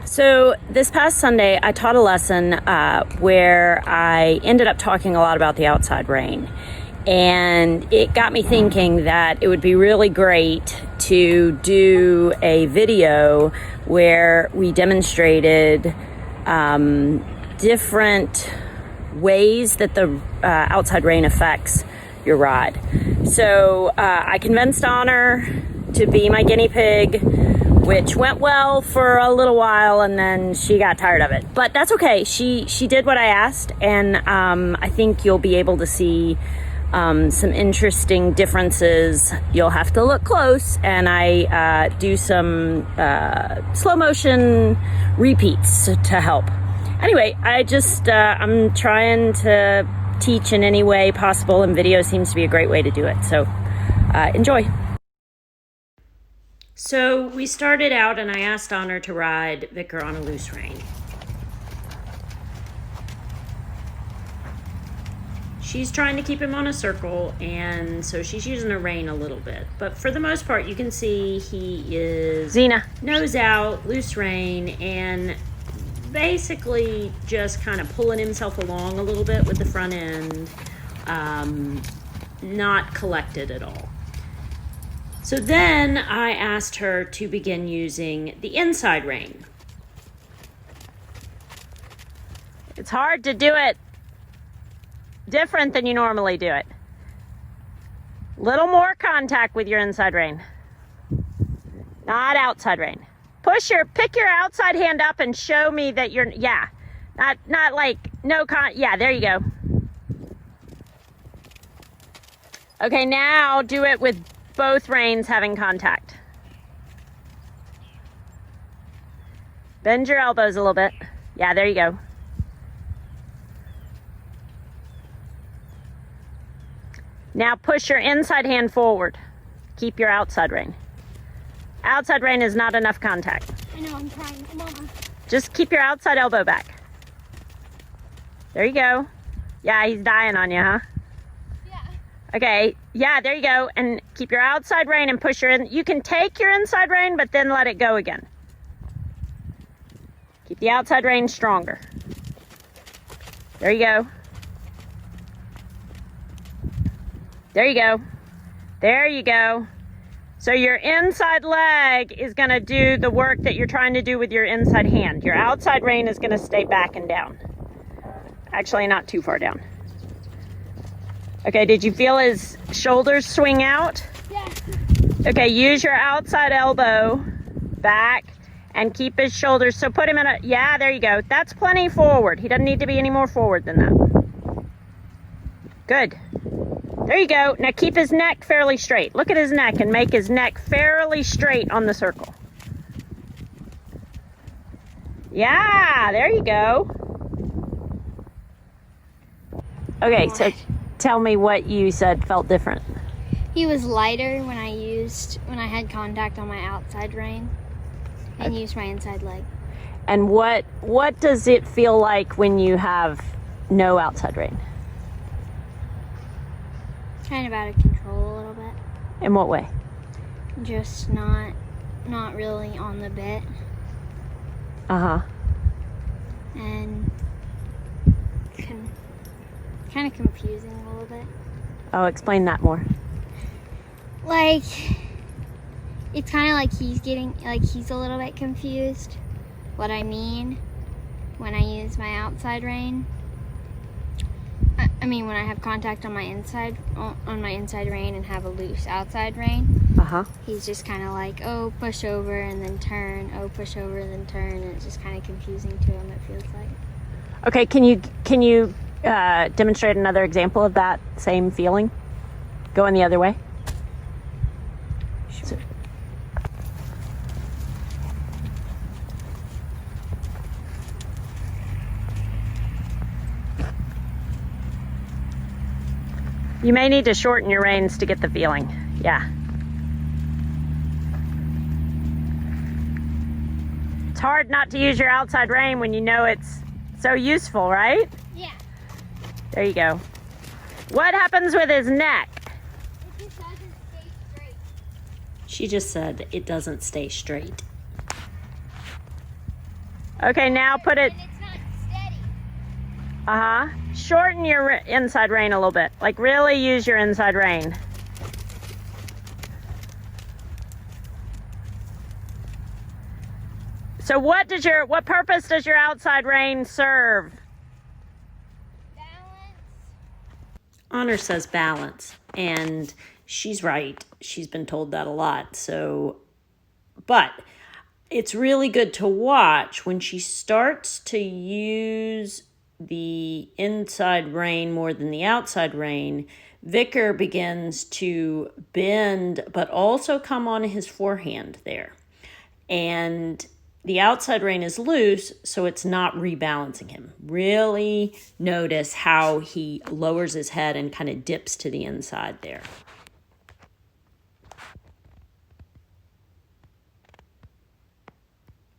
So this past Sunday, I taught a lesson where I ended up talking a lot about the outside rain. And it got me thinking that it would be really great to do a video where we demonstrated different ways that the outside rain affects your rod. So I convinced Honor to be my guinea pig, which went well for a little while, and then she got tired of it. But that's okay. She did what I asked, and I think you'll be able to see some interesting differences. You'll have to look close, and I do some slow motion repeats to help. Anyway, I'm trying to teach in any way possible, and video seems to be a great way to do it. So enjoy. So we started out, and I asked Honor to ride Vicar on a loose rein. She's trying to keep him on a circle, and so she's using a rein a little bit. But for the most part, you can see he is nose out, loose rein, and basically just kind of pulling himself along a little bit with the front end, not collected at all. So then I asked her to begin using the inside rein. It's hard to do it different than you normally do it. Little more contact with your inside rein, not outside rein. Pick your outside hand up and show me that you're, not like there you go. Okay, now do it with both reins having contact. Bend your elbows a little bit. Yeah, there you go. Now push your inside hand forward. Keep your outside rein. Outside rein is not enough contact. I know, I'm trying. Mama. Just keep your outside elbow back. There you go. Yeah, he's dying on you, huh? Yeah. Okay, yeah, there you go. And keep your outside rein and push your in. You can take your inside rein, but then let it go again. Keep the outside rein stronger. There you go. There you go. There you go. So your inside leg is going to do the work that you're trying to do with your inside hand. Your outside rein is going to stay back and down. Actually, not too far down. Okay, did you feel his shoulders swing out? Yeah. Okay, use your outside elbow back and keep his shoulders. So put him in yeah, there you go. That's plenty forward. He doesn't need to be any more forward than that. Good. There you go. Now keep his neck fairly straight. Look at his neck and make his neck fairly straight on the circle. Yeah, there you go. Okay, so tell me what you said felt different. He was lighter when I had contact on my outside rein and used my inside leg. And what does it feel like when you have no outside rein? Kind of out of control a little bit. In what way? Just not really on the bit. Uh-huh. And kind of confusing a little bit. Oh, explain that more. Like, it's kind of like he's a little bit confused what I mean when I use my outside rein. I mean, when I have contact on my inside rein and have a loose outside rein, he's just kind of like, oh, push over and then turn, oh, push over and then turn, and it's just kind of confusing to him, it feels like. Okay, can you demonstrate another example of that same feeling? Going the other way? Sure. You may need to shorten your reins to get the feeling. Yeah. It's hard not to use your outside rein when you know it's so useful, right? Yeah. There you go. What happens with his neck? It just doesn't stay straight. She just said it doesn't stay straight. Okay, now put it, And it's not steady. shorten your inside rein a little bit. Like really use your inside rein. So what purpose does your outside rein serve? Balance. Honor says balance, and she's right. She's been told that a lot. So, but it's really good to watch when she starts to use the inside rein more than the outside rein. Vicar begins to bend, but also come on his forehand there. And the outside rein is loose, so it's not rebalancing him. Really notice how he lowers his head and kind of dips to the inside there.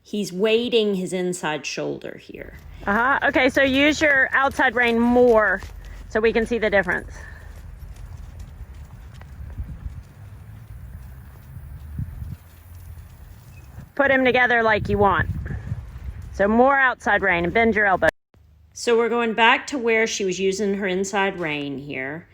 He's weighting his inside shoulder here. Okay, so use your outside rein more so we can see the difference. Put him together like you want. So more outside rein and bend your elbow. So we're going back to where she was using her inside rein here.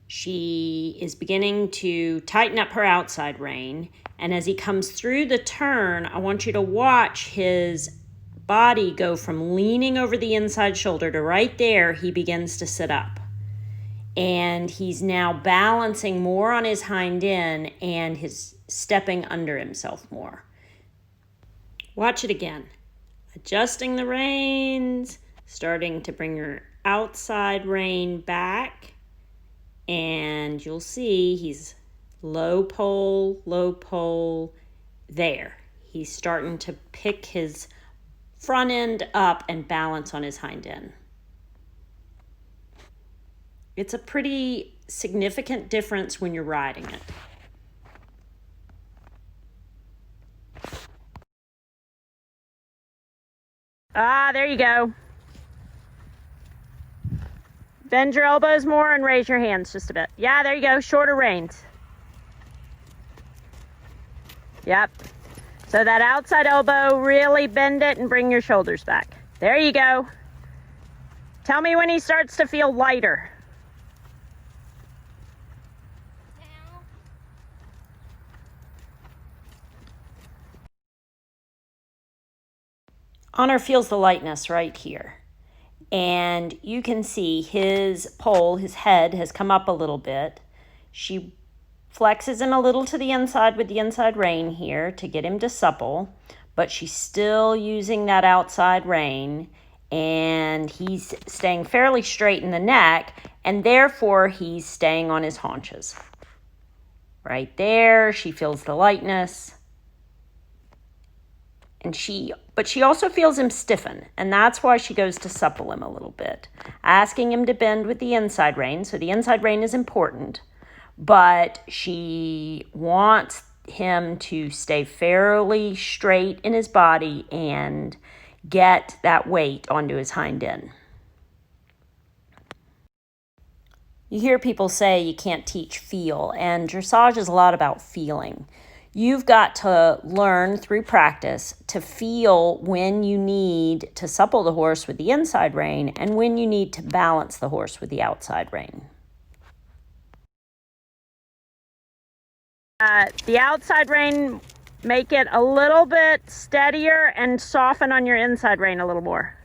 She is beginning to tighten up her outside rein. And as he comes through the turn, I want you to watch his body go from leaning over the inside shoulder to right there, he begins to sit up. And he's now balancing more on his hind end and his stepping under himself more. Watch it again. Adjusting the reins, starting to bring your outside rein back, and you'll see he's low pole, there. He's starting to pick his front end up and balance on his hind end. It's a pretty significant difference when you're riding it. There you go. Bend your elbows more and raise your hands just a bit. Yeah, there you go. Shorter reins. Yep. So that outside elbow, really bend it and bring your shoulders back. There you go. Tell me when he starts to feel lighter. Now. Honor feels the lightness right here. And you can see his pole, his head has come up a little bit. She flexes him a little to the inside with the inside rein here to get him to supple, but she's still using that outside rein, and he's staying fairly straight in the neck, and therefore he's staying on his haunches. Right there, she feels the lightness. But she also feels him stiffen, and that's why she goes to supple him a little bit, asking him to bend with the inside rein. So the inside rein is important, but she wants him to stay fairly straight in his body and get that weight onto his hind end. You hear people say you can't teach feel, and dressage is a lot about feeling. You've got to learn through practice to feel when you need to supple the horse with the inside rein and when you need to balance the horse with the outside rein. The outside rein, make it a little bit steadier and soften on your inside rein a little more.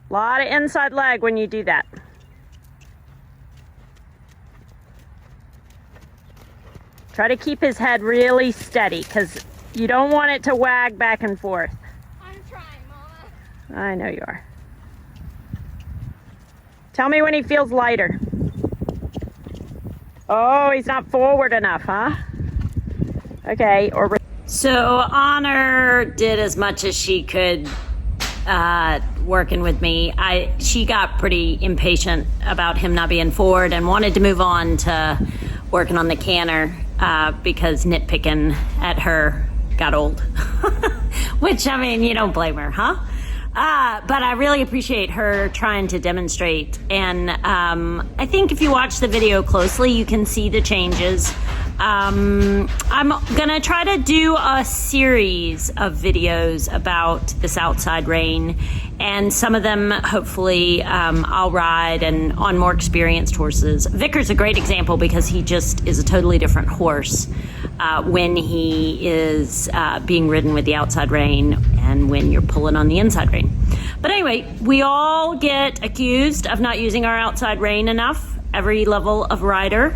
A lot of inside leg when you do that. Try to keep his head really steady because you don't want it to wag back and forth. I'm trying, Mama. I know you are. Tell me when he feels lighter. Oh, he's not forward enough, huh? Okay. So Honor did as much as she could working with me. She got pretty impatient about him not being forward and wanted to move on to working on the canter because nitpicking at her got old. Which, I mean, you don't blame her, huh? But I really appreciate her trying to demonstrate. And I think if you watch the video closely, you can see the changes. I'm gonna try to do a series of videos about this outside rein, and some of them hopefully I'll ride and on more experienced horses. Vicar's a great example because he just is a totally different horse when he is being ridden with the outside rein and when you're pulling on the inside rein. But anyway, we all get accused of not using our outside rein enough, every level of rider.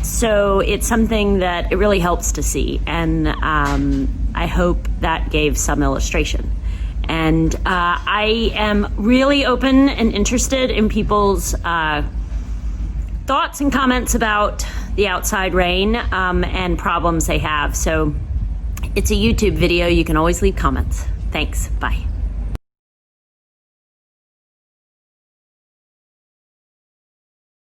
So it's something that it really helps to see, and I hope that gave some illustration. And I am really open and interested in people's thoughts and comments about the outside rein and problems they have. So it's a YouTube video. You can always leave comments. Thanks. Bye.